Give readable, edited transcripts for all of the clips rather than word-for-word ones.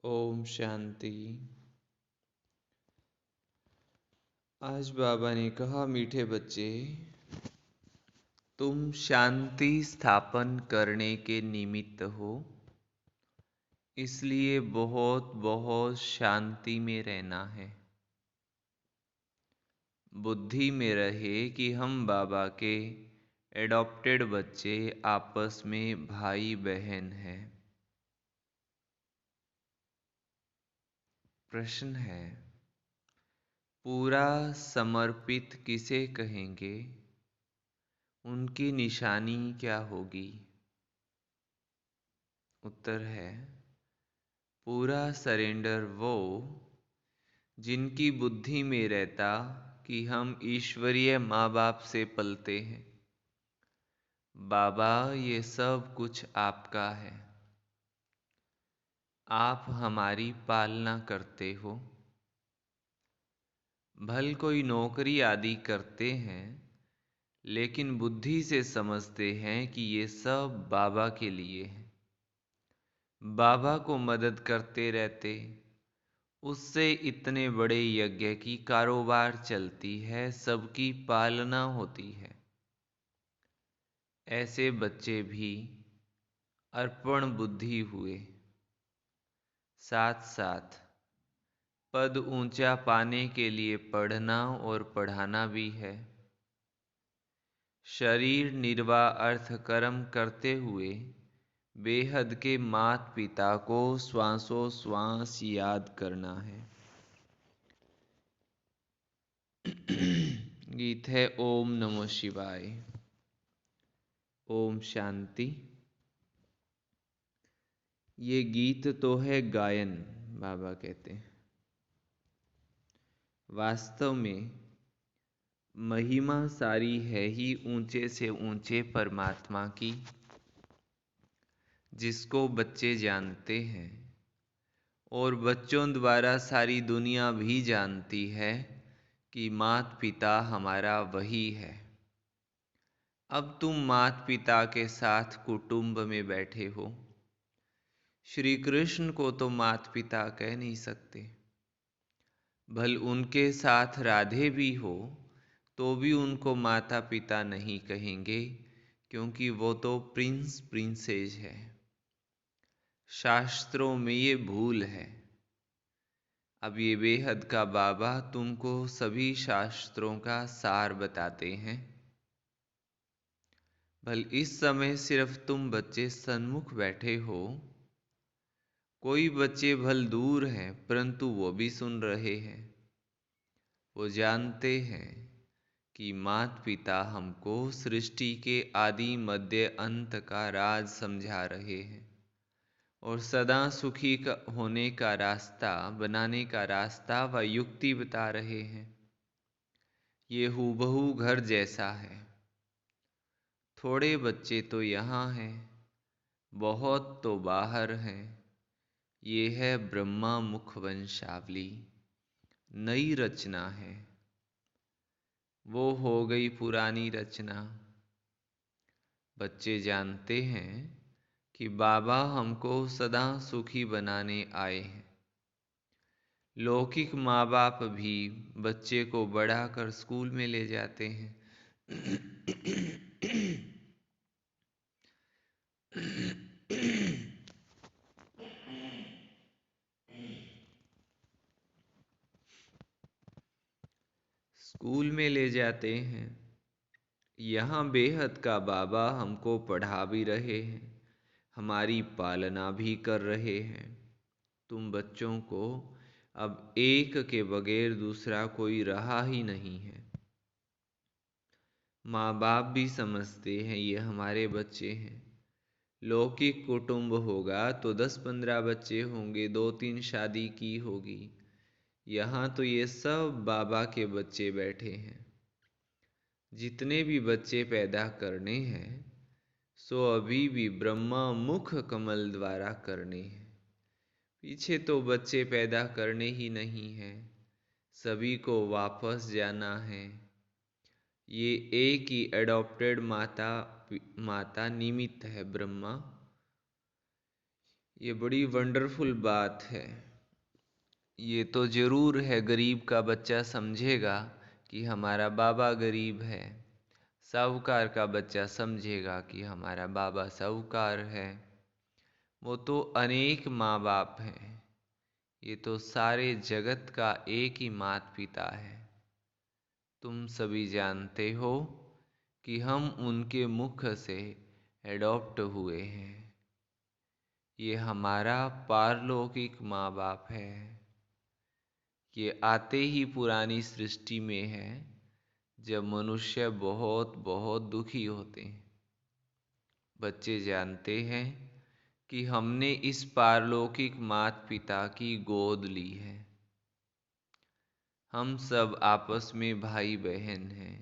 ओम शांति। आज बाबा ने कहा, मीठे बच्चे, तुम शांति स्थापन करने के निमित्त हो, इसलिए बहुत बहुत शांति में रहना है। बुद्धि में रहे कि हम बाबा के एडॉप्टेड बच्चे आपस में भाई बहन हैं। प्रश्न है, पूरा समर्पित किसे कहेंगे? उनकी निशानी क्या होगी? उत्तर है, पूरा सरेंडर वो जिनकी बुद्धि में रहता कि हम ईश्वरीय माँ बाप से पलते हैं। बाबा, ये सब कुछ आपका है, आप हमारी पालना करते हो। भल कोई नौकरी आदि करते हैं, लेकिन बुद्धि से समझते हैं कि ये सब बाबा के लिए है। बाबा को मदद करते रहते, उससे इतने बड़े यज्ञ की कारोबार चलती है, सबकी पालना होती है। ऐसे बच्चे भी अर्पण बुद्धि हुए। साथ साथ पद ऊंचा पाने के लिए पढ़ना और पढ़ाना भी है। शरीर निर्वाह अर्थ कर्म करते हुए बेहद के मात पिता को श्वासों श्वास याद करना है। गीत है ओम नमो शिवाय। ओम शांति। ये गीत तो है गायन, बाबा कहते हैं। वास्तव में महिमा सारी है ही ऊंचे से ऊंचे परमात्मा की, जिसको बच्चे जानते हैं और बच्चों द्वारा सारी दुनिया भी जानती है कि मात पिता हमारा वही है। अब तुम मात पिता के साथ कुटुंब में बैठे हो। श्री कृष्ण को तो मात पिता कह नहीं सकते। भल उनके साथ राधे भी हो तो भी उनको माता पिता नहीं कहेंगे, क्योंकि वो तो प्रिंस प्रिंसेस है। शास्त्रों में ये भूल है। अब ये बेहद का बाबा तुमको सभी शास्त्रों का सार बताते हैं। भल इस समय सिर्फ तुम बच्चे सन्मुख बैठे हो, कोई बच्चे भल दूर हैं, परंतु वो भी सुन रहे हैं। वो जानते हैं कि मात पिता हमको सृष्टि के आदि मध्य अंत का राज समझा रहे हैं और सदा सुखी होने का रास्ता, बनाने का रास्ता व युक्ति बता रहे हैं। ये हूबहू घर जैसा है। थोड़े बच्चे तो यहाँ हैं, बहुत तो बाहर हैं। ये है ब्रह्मा मुख वंशावली, नई रचना है। वो हो गई पुरानी रचना। बच्चे जानते हैं कि बाबा हमको सदा सुखी बनाने आए हैं। लौकिक माँ बाप भी बच्चे को बढ़ाकर स्कूल में ले जाते हैं। स्कूल में ले जाते हैं। यहाँ बेहद का बाबा हमको पढ़ा भी रहे हैं, हमारी पालना भी कर रहे हैं। तुम बच्चों को अब एक के बगैर दूसरा कोई रहा ही नहीं है। माँ बाप भी समझते हैं ये हमारे बच्चे हैं। लौकिक कुटुंब होगा तो 10-15 बच्चे होंगे, 2-3 शादी की होगी। यहाँ तो ये सब बाबा के बच्चे बैठे हैं। जितने भी बच्चे पैदा करने हैं, सो अभी भी ब्रह्मा मुख कमल द्वारा करने हैं। पीछे तो बच्चे पैदा करने ही नहीं हैं, सभी को वापस जाना है। ये एक ही एडॉप्टेड माता निमित्त है ब्रह्मा। ये बड़ी वंडरफुल बात है। ये तो ज़रूर है, गरीब का बच्चा समझेगा कि हमारा बाबा गरीब है। साहूकार का बच्चा समझेगा कि हमारा बाबा साहूकार है। वो तो अनेक माँ बाप हैं। ये तो सारे जगत का एक ही माता पिता है। तुम सभी जानते हो कि हम उनके मुख से एडॉप्ट हुए हैं। ये हमारा पारलौकिक माँ बाप है। ये आते ही पुरानी सृष्टि में है, जब मनुष्य बहुत बहुत दुखी होते हैं। बच्चे जानते हैं कि हमने इस पारलौकिक माता पिता की गोद ली है। हम सब आपस में भाई बहन हैं।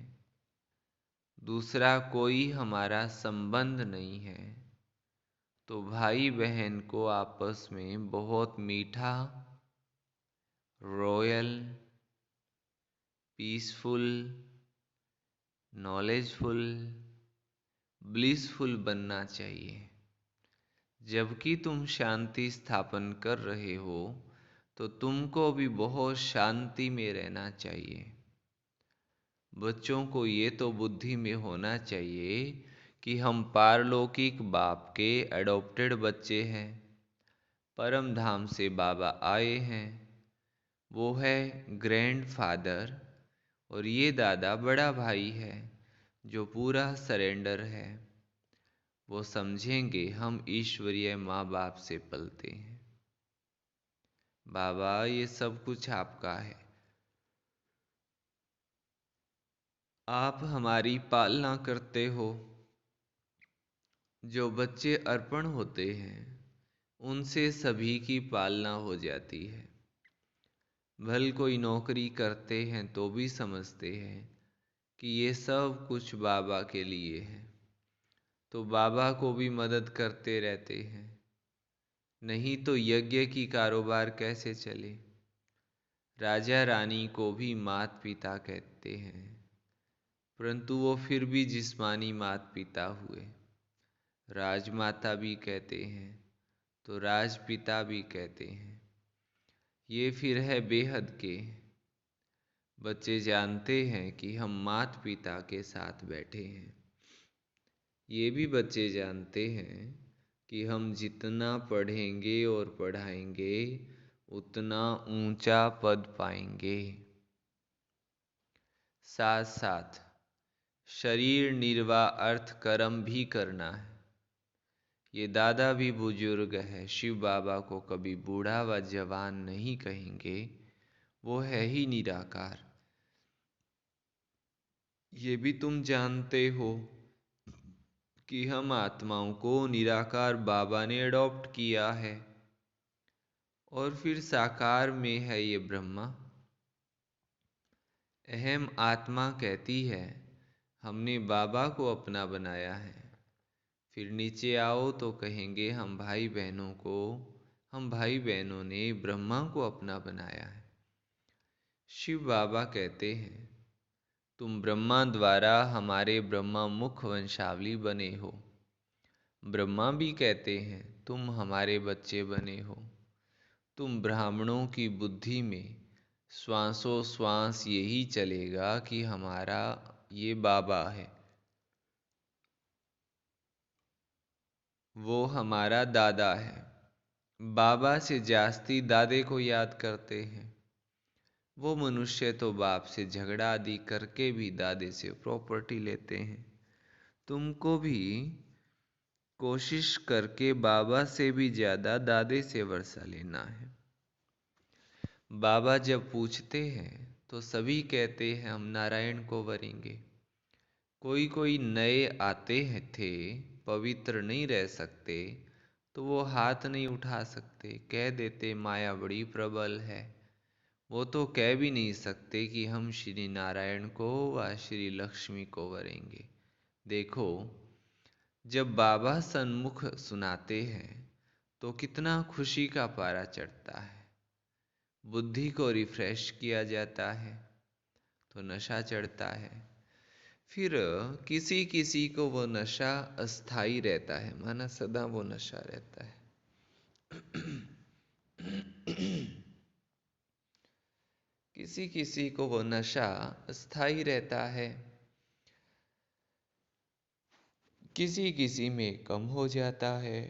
दूसरा कोई हमारा संबंध नहीं है। तो भाई बहन को आपस में बहुत मीठा, रॉयल, पीसफुल, नॉलेजफुल, ब्लिसफुल बनना चाहिए। जबकि तुम शांति स्थापन कर रहे हो, तो तुमको भी बहुत शांति में रहना चाहिए। बच्चों को ये तो बुद्धि में होना चाहिए कि हम पारलौकिक बाप के एडॉप्टेड बच्चे हैं। परम धाम से बाबा आए हैं। वो है ग्रैंड फादर, और ये दादा बड़ा भाई है जो पूरा सरेंडर है। वो समझेंगे हम ईश्वरीय माँ बाप से पलते हैं। बाबा, ये सब कुछ आपका है। आप हमारी पालना करते हो। जो बच्चे अर्पण होते हैं, उनसे सभी की पालना हो जाती है। भल कोई नौकरी करते हैं तो भी समझते हैं कि ये सब कुछ बाबा के लिए है, तो बाबा को भी मदद करते रहते हैं। नहीं तो यज्ञ की कारोबार कैसे चले। राजा रानी को भी माता पिता कहते हैं, परंतु वो फिर भी जिस्मानी माता पिता हुए। राजमाता भी कहते हैं तो राजपिता भी कहते हैं। ये फिर है बेहद के। बच्चे जानते हैं कि हम माता पिता के साथ बैठे हैं। ये भी बच्चे जानते हैं कि हम जितना पढ़ेंगे और पढ़ाएंगे, उतना ऊंचा पद पाएंगे। साथ साथ शरीर निर्वाह अर्थ कर्म भी करना है। ये दादा भी बुजुर्ग है। शिव बाबा को कभी बूढ़ा व जवान नहीं कहेंगे। वो है ही निराकार। ये भी तुम जानते हो कि हम आत्माओं को निराकार बाबा ने अडॉप्ट किया है, और फिर साकार में है ये ब्रह्मा। अहम आत्मा कहती है हमने बाबा को अपना बनाया है। फिर नीचे आओ तो कहेंगे हम भाई बहनों ने ब्रह्मा को अपना बनाया है। शिव बाबा कहते हैं तुम ब्रह्मा द्वारा हमारे ब्रह्मा मुख वंशावली बने हो। ब्रह्मा भी कहते हैं तुम हमारे बच्चे बने हो। तुम ब्राह्मणों की बुद्धि में श्वासों श्वास यही चलेगा कि हमारा ये बाबा है, वो हमारा दादा है। बाबा से जास्ती दादे को याद करते हैं। वो मनुष्य तो बाप से झगड़ा आदि करके भी दादे से प्रॉपर्टी लेते हैं। तुमको भी कोशिश करके बाबा से भी ज़्यादा दादे से वर्षा लेना है। बाबा जब पूछते हैं तो सभी कहते हैं हम नारायण को वरेंगे। कोई कोई नए आते हैं थे, पवित्र नहीं रह सकते, तो वो हाथ नहीं उठा सकते। कह देते माया बड़ी प्रबल है। वो तो कह भी नहीं सकते कि हम श्री नारायण को व श्री लक्ष्मी को वरेंगे। देखो, जब बाबा सन्मुख सुनाते हैं तो कितना खुशी का पारा चढ़ता है। बुद्धि को रिफ्रेश किया जाता है तो नशा चढ़ता है। फिर किसी किसी को वो नशा अस्थाई रहता है, माना सदा वो नशा रहता है। किसी किसी को वो नशा स्थायी रहता है, किसी किसी में कम हो जाता है।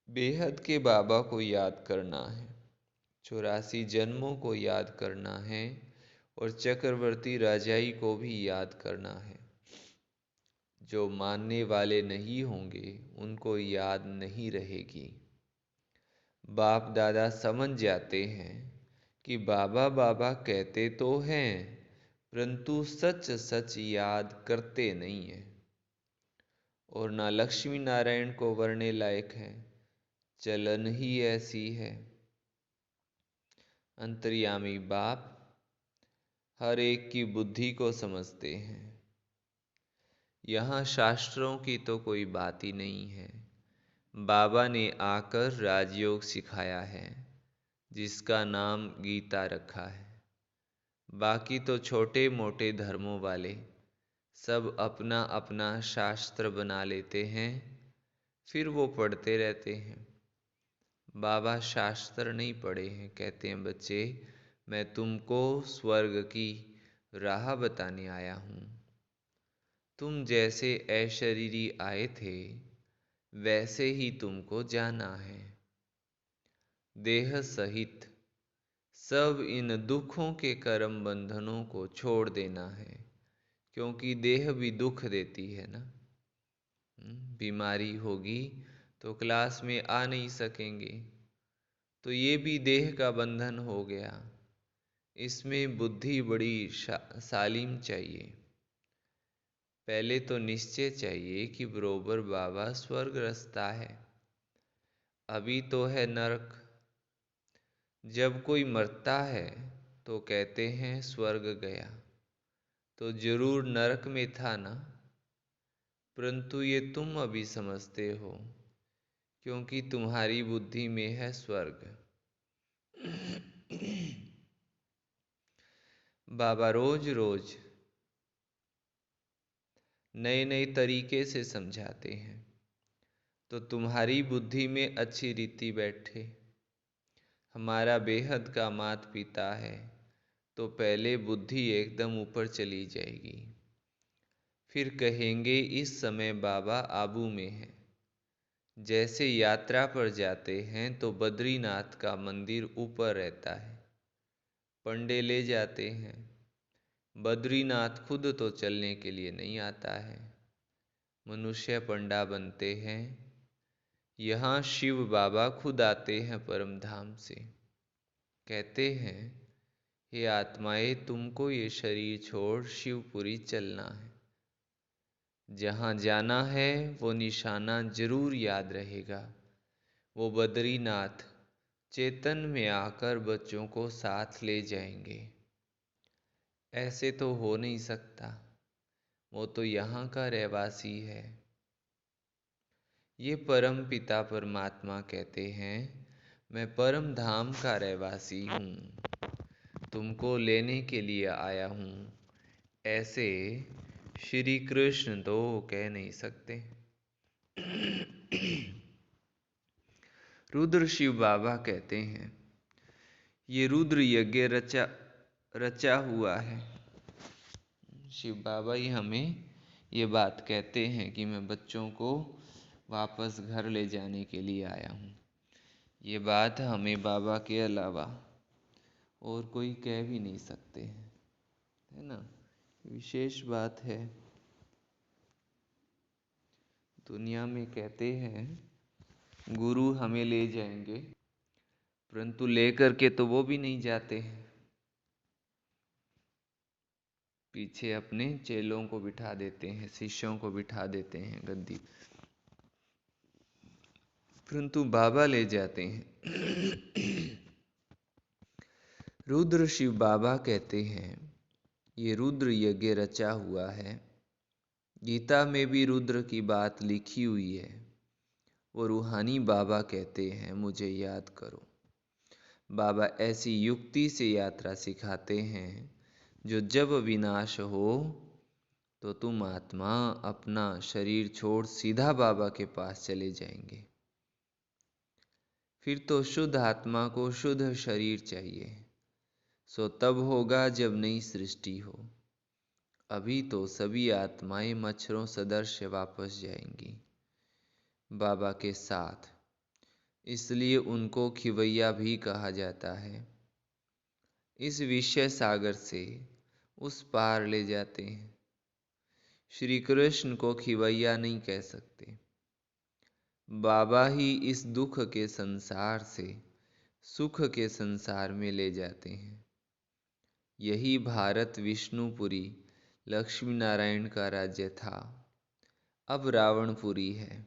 बेहद के बाबा को याद करना है, 84 जन्मों को याद करना है, और चक्रवर्ती राजाई को भी याद करना है। जो मानने वाले नहीं होंगे उनको याद नहीं रहेगी। बाप दादा समझ जाते हैं कि बाबा बाबा कहते तो हैं, परंतु सच सच याद करते नहीं हैं, और ना लक्ष्मी नारायण को वरने लायक है, चलन ही ऐसी है। अंतर्यामी बाप हर एक की बुद्धि को समझते हैं। यहाँ शास्त्रों की तो कोई बात ही नहीं है। बाबा ने आकर राजयोग सिखाया है, जिसका नाम गीता रखा है। बाकी तो छोटे मोटे धर्मों वाले सब अपना अपना शास्त्र बना लेते हैं, फिर वो पढ़ते रहते हैं। बाबा शास्त्र नहीं पढ़े हैं, कहते हैं बच्चे मैं तुमको स्वर्ग की राह बताने आया हूँ। तुम जैसे अशरीरी आए थे वैसे ही तुमको जाना है। देह सहित सब इन दुखों के कर्म बंधनों को छोड़ देना है, क्योंकि देह भी दुख देती है ना। बीमारी होगी तो क्लास में आ नहीं सकेंगे, तो ये भी देह का बंधन हो गया। इसमें बुद्धि बड़ी सालिम चाहिए। पहले तो निश्चय चाहिए कि बरोबर बाबा स्वर्ग रास्ता है, अभी तो है नरक। जब कोई मरता है तो कहते हैं स्वर्ग गया, तो जरूर नरक में था ना। परंतु ये तुम अभी समझते हो, क्योंकि तुम्हारी बुद्धि में है स्वर्ग। बाबा रोज रोज नए नए तरीके से समझाते हैं, तो तुम्हारी बुद्धि में अच्छी रीति बैठे। हमारा बेहद का मात पिता है, तो पहले बुद्धि एकदम ऊपर चली जाएगी। फिर कहेंगे इस समय बाबा आबू में है। जैसे यात्रा पर जाते हैं तो बद्रीनाथ का मंदिर ऊपर रहता है, पंडे ले जाते हैं। बद्रीनाथ खुद तो चलने के लिए नहीं आता है, मनुष्य पंडा बनते हैं। यहाँ शिव बाबा खुद आते हैं परम धाम से, कहते हैं हे आत्माएं तुमको ये शरीर छोड़ शिवपुरी चलना है। जहाँ जाना है वो निशाना जरूर याद रहेगा। वो बद्रीनाथ चेतन में आकर बच्चों को साथ ले जाएंगे। ऐसे तो हो नहीं सकता, वो तो यहाँ का रहवासी है। ये परम पिता परमात्मा कहते हैं मैं परम धाम का रहवासी हूँ, तुमको लेने के लिए आया हूँ। ऐसे श्री कृष्ण तो कह नहीं सकते। रुद्र शिव बाबा कहते हैं ये रुद्र यज्ञ रचा हुआ है। शिव बाबा ही हमें ये बात कहते हैं कि मैं बच्चों को वापस घर ले जाने के लिए आया हूँ। ये बात हमें बाबा के अलावा और कोई कह भी नहीं सकते हैं, है ना। विशेष बात है। दुनिया में कहते हैं गुरु हमें ले जाएंगे, परंतु लेकर के तो वो भी नहीं जाते हैं। पीछे अपने चेलों को बिठा देते हैं, शिष्यों को बिठा देते हैं गद्दी, परंतु बाबा ले जाते हैं। रुद्र शिव बाबा कहते हैं ये रुद्र यज्ञ रचा हुआ है। गीता में भी रुद्र की बात लिखी हुई है। वो रूहानी बाबा कहते हैं मुझे याद करो। बाबा ऐसी युक्ति से यात्रा सिखाते हैं जो जब विनाश हो तो तुम आत्मा अपना शरीर छोड़ सीधा बाबा के पास चले जाएंगे। फिर तो शुद्ध आत्मा को शुद्ध शरीर चाहिए, सो तब होगा जब नई सृष्टि हो। अभी तो सभी आत्माएं मच्छरों सदृश वापस जाएंगी बाबा के साथ, इसलिए उनको खिवैया भी कहा जाता है। इस विषय सागर से उस पार ले जाते हैं। श्री कृष्ण को खिवैया नहीं कह सकते। बाबा ही इस दुख के संसार से सुख के संसार में ले जाते हैं। यही भारत विष्णुपुरी लक्ष्मी नारायण का राज्य था, अब रावणपुरी है।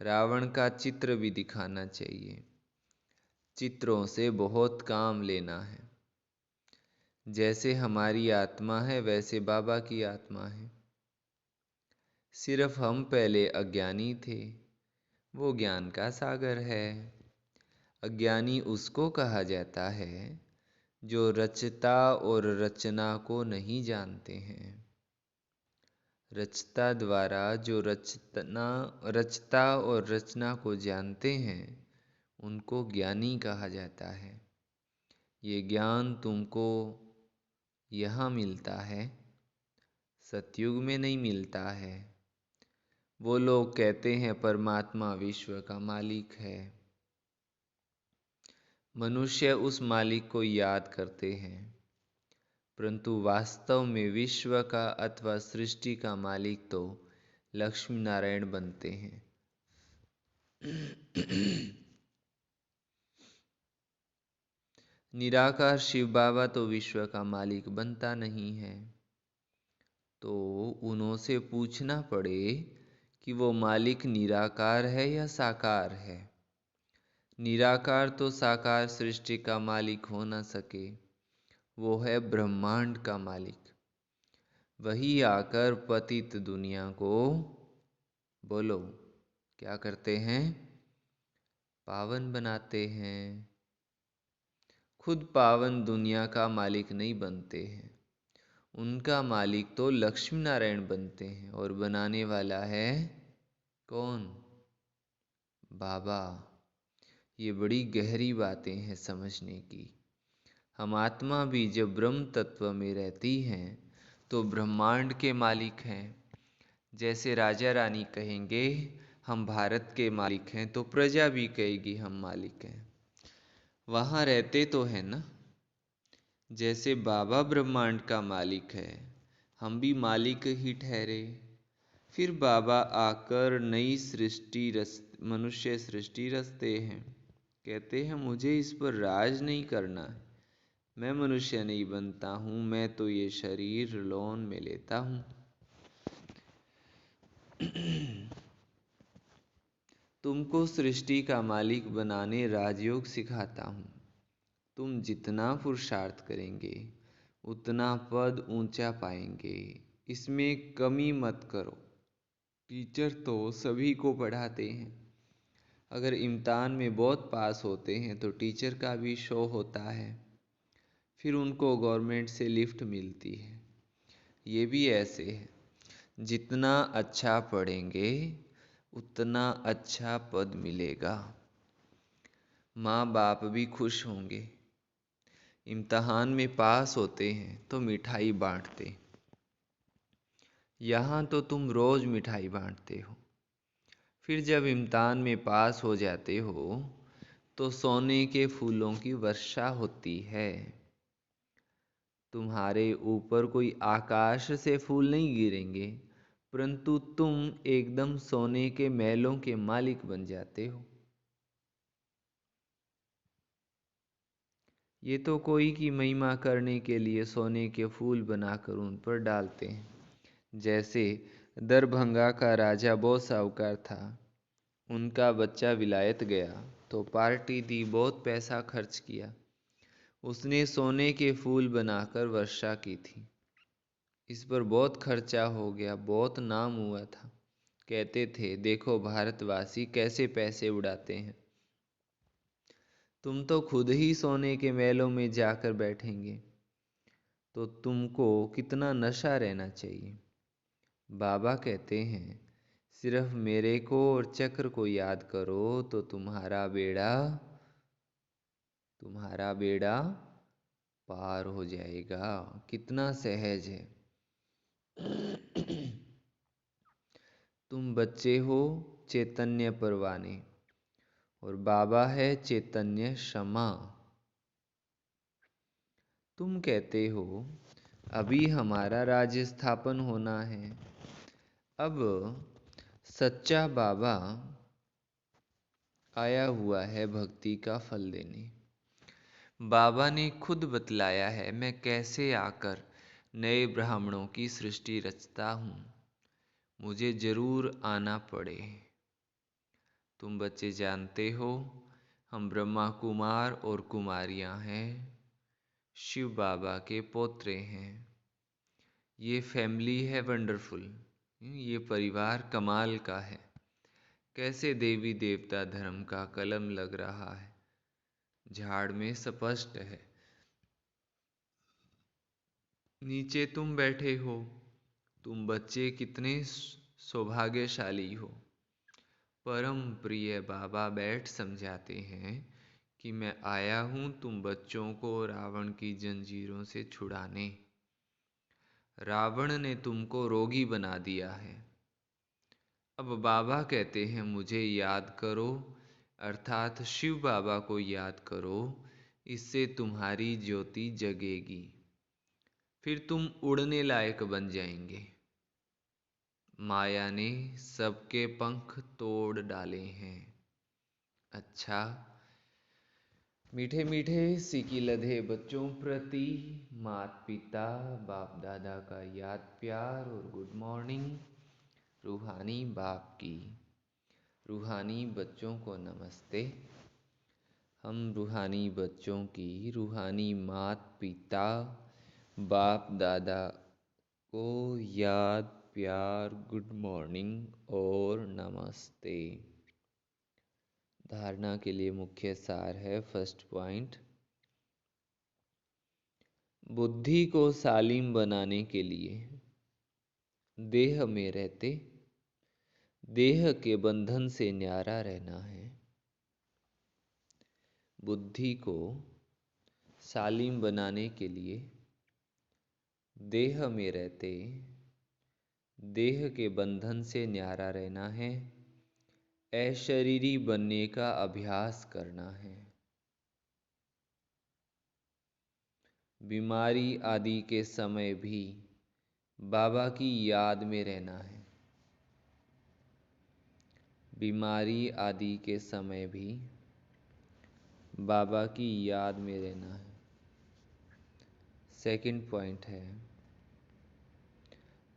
रावण का चित्र भी दिखाना चाहिए। चित्रों से बहुत काम लेना है। जैसे हमारी आत्मा है वैसे बाबा की आत्मा है। सिर्फ हम पहले अज्ञानी थे, वो ज्ञान का सागर है। अज्ञानी उसको कहा जाता है जो रचता और रचना को नहीं जानते हैं। रचता द्वारा जो रचता और रचना को जानते हैं उनको ज्ञानी कहा जाता है। ये ज्ञान तुमको यहाँ मिलता है, सतयुग में नहीं मिलता है। वो लोग कहते हैं परमात्मा विश्व का मालिक है। मनुष्य उस मालिक को याद करते हैं, परंतु वास्तव में विश्व का अथवा सृष्टि का मालिक तो लक्ष्मी नारायण बनते हैं। निराकार शिव बाबा तो विश्व का मालिक बनता नहीं है। तो उन्होंने पूछना पड़े कि वो मालिक निराकार है या साकार है। निराकार तो साकार सृष्टि का मालिक हो न सके, वो है ब्रह्मांड का मालिक। वही आकर पतित दुनिया को बोलो क्या करते हैं, पावन बनाते हैं। खुद पावन दुनिया का मालिक नहीं बनते हैं, उनका मालिक तो लक्ष्मी नारायण बनते हैं। और बनाने वाला है कौन? बाबा। ये बड़ी गहरी बातें हैं समझने की। हम आत्मा भी जब ब्रह्म तत्व में रहती हैं तो ब्रह्मांड के मालिक हैं। जैसे राजा रानी कहेंगे हम भारत के मालिक हैं, तो प्रजा भी कहेगी हम मालिक हैं। वहाँ रहते तो हैं ना। जैसे बाबा ब्रह्मांड का मालिक है, हम भी मालिक ही ठहरे। फिर बाबा आकर नई सृष्टि मनुष्य सृष्टि रचते हैं। कहते हैं मुझे इस पर राज नहीं करना है, मैं मनुष्य नहीं बनता हूँ, मैं तो ये शरीर लोन में लेता हूँ। तुमको सृष्टि का मालिक बनाने राजयोग सिखाता हूँ। तुम जितना पुरुषार्थ करेंगे उतना पद ऊंचा पाएंगे, इसमें कमी मत करो। टीचर तो सभी को पढ़ाते हैं। अगर इम्तिहान में बहुत पास होते हैं तो टीचर का भी शो होता है, फिर उनको गवर्नमेंट से लिफ्ट मिलती है। ये भी ऐसे है, जितना अच्छा पढ़ेंगे उतना अच्छा पद मिलेगा। माँ बाप भी खुश होंगे। इम्तिहान में पास होते हैं तो मिठाई बांटते। यहाँ तो तुम रोज मिठाई बांटते हो। फिर जब इम्तिहान में पास हो जाते हो तो सोने के फूलों की वर्षा होती है। तुम्हारे ऊपर कोई आकाश से फूल नहीं गिरेंगे, परंतु तुम एकदम सोने के महलों के मालिक बन जाते हो। ये तो कोई की महिमा करने के लिए सोने के फूल बनाकर उन पर डालते हैं। जैसे दरभंगा का राजा बहुत साहूकार था, उनका बच्चा विलायत गया तो पार्टी दी, बहुत पैसा खर्च किया। उसने सोने के फूल बनाकर वर्षा की थी। इस पर बहुत खर्चा हो गया, बहुत नाम हुआ था। कहते थे देखो भारतवासी कैसे पैसे उड़ाते हैं। तुम तो खुद ही सोने के महलों में जाकर बैठेंगे। तो तुमको कितना नशा रहना चाहिए। बाबा कहते हैं सिर्फ मेरे को और चक्र को याद करो तो तुम्हारा बेड़ा पार हो जाएगा। कितना सहज है। तुम बच्चे हो चैतन्य परवाने और बाबा है चैतन्य क्षमा। तुम कहते हो अभी हमारा राज्य स्थापन होना है। अब सच्चा बाबा आया हुआ है भक्ति का फल देने। बाबा ने खुद बतलाया है मैं कैसे आकर नए ब्राह्मणों की सृष्टि रचता हूँ। मुझे जरूर आना पड़े। तुम बच्चे जानते हो हम ब्रह्मा कुमार और कुमारियाँ हैं, शिव बाबा के पोत्रे हैं। ये फैमिली है वंडरफुल। ये परिवार कमाल का है। कैसे देवी देवता धर्म का कलम लग रहा है, झाड़ में स्पष्ट है। नीचे तुम बैठे हो। तुम बच्चे कितने सौभाग्यशाली हो। परम प्रिय बाबा बैठ समझाते हैं कि मैं आया हूँ तुम बच्चों को रावण की जंजीरों से छुड़ाने। रावण ने तुमको रोगी बना दिया है। अब बाबा कहते हैं मुझे याद करो, अर्थात शिव बाबा को याद करो। इससे तुम्हारी ज्योति जगेगी। फिर तुम उड़ने लायक बन जाएंगे। माया ने सबके पंख तोड़ डाले हैं। अच्छा, मीठे मीठे सिकी लधे बच्चों प्रति माता पिता बाप दादा का याद प्यार और गुड मॉर्निंग। रूहानी बाप की रूहानी बच्चों को नमस्ते। हम रूहानी बच्चों की रूहानी माता पिता बाप दादा को याद प्यार गुड मॉर्निंग और नमस्ते। धारणा के लिए मुख्य सार है फर्स्ट पॉइंट, बुद्धि को सालीम बनाने के लिए देह में रहते देह के बंधन से न्यारा रहना है। बुद्धि को सालीम बनाने के लिए देह में रहते देह के बंधन से न्यारा रहना है। अशरीरी बनने का अभ्यास करना है। बीमारी आदि के समय भी बाबा की याद में रहना है। बीमारी आदि के समय भी बाबा की याद में रहना है। सेकंड पॉइंट है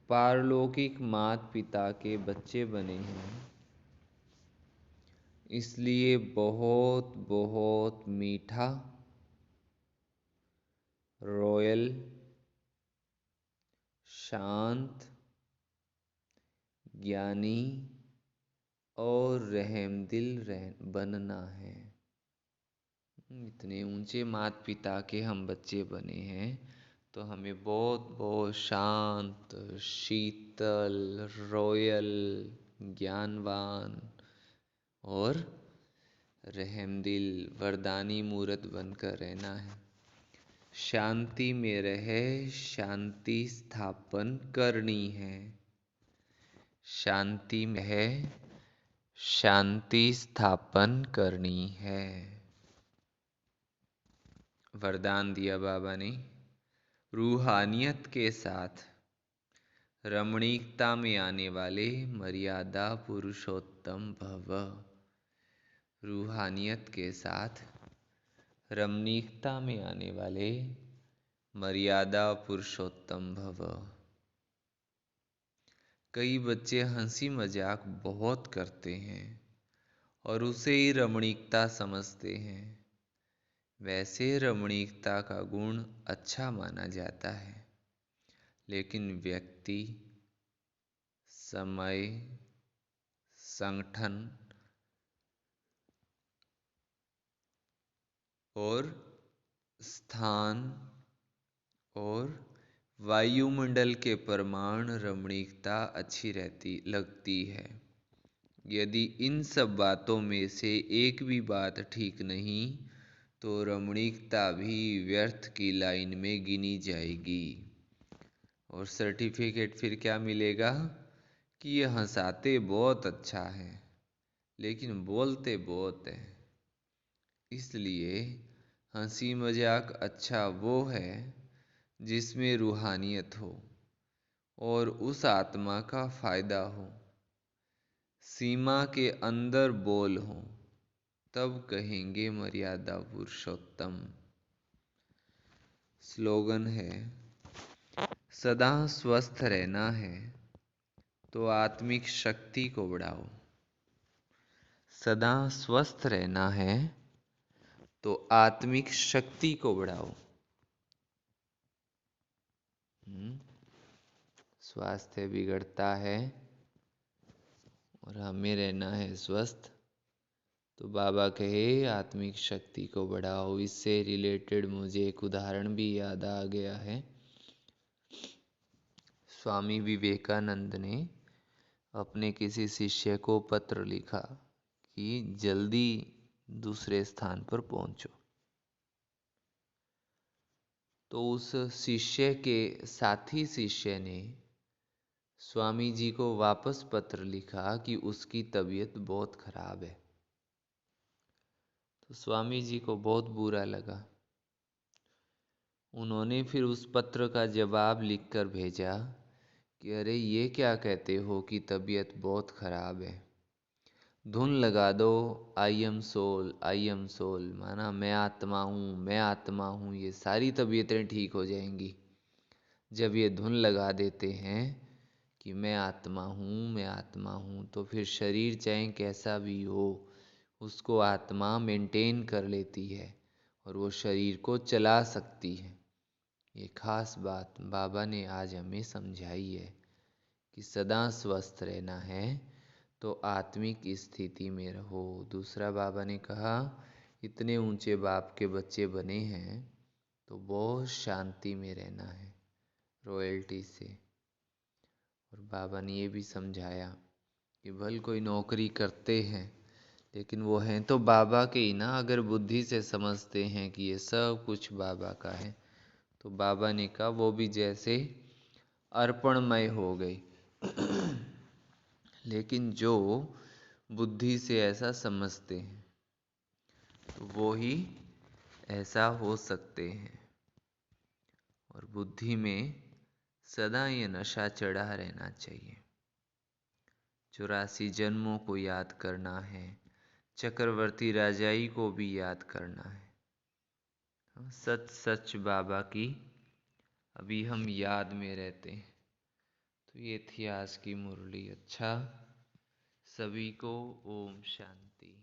पारलौकिक माता पिता के बच्चे बने हैं, इसलिए बहुत बहुत मीठा, रॉयल, शांत, ज्ञानी और रहमदिल बनना है। इतने ऊंचे माता पिता के हम बच्चे बने हैं तो हमें बहुत बहुत शांत, शीतल, रॉयल, ज्ञानवान और रहमदिल वरदानी मूर्त बनकर रहना है। शांति में रहे शांति स्थापन करनी है। शांति में है शांति स्थापन करनी है। वरदान दिया बाबा ने, रूहानियत के साथ रमणीकता में आने वाले मर्यादा पुरुषोत्तम भव। रूहानियत के साथ रमणीकता में आने वाले मर्यादा पुरुषोत्तम भव। कई बच्चे हंसी मजाक बहुत करते हैं और उसे ही रमणीकता समझते हैं। वैसे रमणीकता का गुण अच्छा माना जाता है, लेकिन व्यक्ति, समय, संगठन और स्थान और वायुमंडल के परमाणु रमणीकता अच्छी लगती है। यदि इन सब बातों में से एक भी बात ठीक नहीं तो रमणीकता भी व्यर्थ की लाइन में गिनी जाएगी। और सर्टिफिकेट फिर क्या मिलेगा कि ये हंसाते बहुत अच्छा है लेकिन बोलते बहुत है। इसलिए हंसी मजाक अच्छा वो है जिसमें रूहानियत हो और उस आत्मा का फायदा हो, सीमा के अंदर बोल हो, तब कहेंगे मर्यादा पुरुषोत्तम। स्लोगन है, सदा स्वस्थ रहना है तो आत्मिक शक्ति को बढ़ाओ। सदा स्वस्थ रहना है तो आत्मिक शक्ति को बढ़ाओ। स्वास्थ्य बिगड़ता है और हमें रहना है स्वस्थ, तो बाबा कहे आत्मिक शक्ति को बढ़ाओ। इससे रिलेटेड मुझे एक उदाहरण भी याद आ गया है। स्वामी विवेकानंद ने अपने किसी शिष्य को पत्र लिखा कि जल्दी दूसरे स्थान पर पहुंचो। तो उस शिष्य के साथी शिष्य ने स्वामी जी को वापस पत्र लिखा कि उसकी तबीयत बहुत खराब है। तो स्वामी जी को बहुत बुरा लगा। उन्होंने फिर उस पत्र का जवाब लिखकर भेजा कि अरे ये क्या कहते हो कि तबीयत बहुत खराब है। धुन लगा दो, आई एम सोल, माना मैं आत्मा हूँ, मैं आत्मा हूँ, ये सारी तबीयतें ठीक हो जाएंगी। जब ये धुन लगा देते हैं कि मैं आत्मा हूँ, मैं आत्मा हूँ, तो फिर शरीर चाहे कैसा भी हो उसको आत्मा मेंटेन कर लेती है और वो शरीर को चला सकती है। ये खास बात बाबा ने आज हमें समझाई है कि सदा स्वस्थ रहना है तो आत्मिक स्थिति में रहो। दूसरा बाबा ने कहा इतने ऊंचे बाप के बच्चे बने हैं तो बहुत शांति में रहना है, रॉयल्टी से। और बाबा ने ये भी समझाया कि भल कोई नौकरी करते हैं लेकिन वो हैं तो बाबा के ही ना। अगर बुद्धि से समझते हैं कि ये सब कुछ बाबा का है तो बाबा ने कहा वो भी जैसे अर्पणमय हो गई। लेकिन जो बुद्धि से ऐसा समझते हैं तो वो ही ऐसा हो सकते हैं। और बुद्धि में सदा ये नशा चढ़ा रहना चाहिए। 84 जन्मों को याद करना है, चक्रवर्ती राजाई को भी याद करना है। सच सच बाबा की अभी हम याद में रहते हैं। तो ये थी आज की मुरली। अच्छा, सभी को ओम शांति।